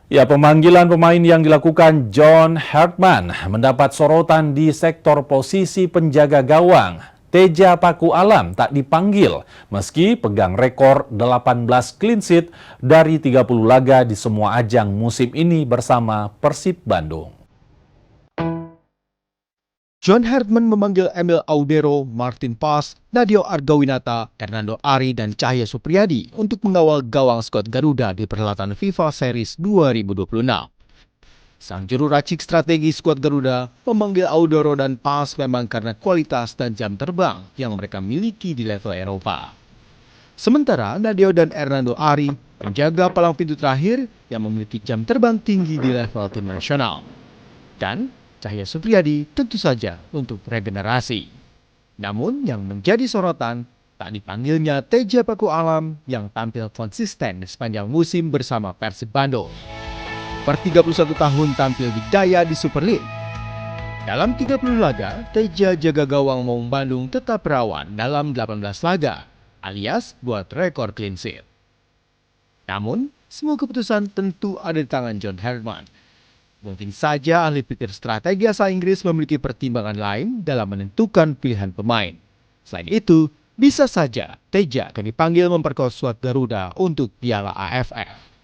Ya, pemanggilan pemain yang dilakukan John Hartman mendapat sorotan di sektor posisi penjaga gawang. Teja Paku Alam tak dipanggil meski pegang rekor 18 clean sheet dari 30 laga di semua ajang musim ini bersama Persib Bandung. John Hartman memanggil Emil Audero, Martin Paes, Nadeo Argawinata, Hernando Ari, dan Cahya Supriyadi untuk mengawal gawang skuad Garuda di perhelatan FIFA Series 2026. Sang juru racik strategi skuad Garuda memanggil Audero dan Paes memang karena kualitas dan jam terbang yang mereka miliki di level Eropa. Sementara Nadeo dan Hernando Ari menjaga palang pintu terakhir yang memiliki jam terbang tinggi di level tim nasional. Dan Cahya Supriyadi tentu saja untuk regenerasi. Namun yang menjadi sorotan, tak dipanggilnya Teja Paku Alam yang tampil konsisten sepanjang musim bersama Persib Bandung. Per 31 tahun tampil di Daya di Super League. Dalam 30 laga, Teja jaga gawang Maung Bandung tetap rawan dalam 18 laga, alias buat rekor clean sheet. Namun, semua keputusan tentu ada di tangan John Hartman. Mungkin saja ahli pikir strategi asal Inggris memiliki pertimbangan lain dalam menentukan pilihan pemain. Selain itu, bisa saja Teja akan dipanggil memperkuat skuad Garuda untuk Piala AFF.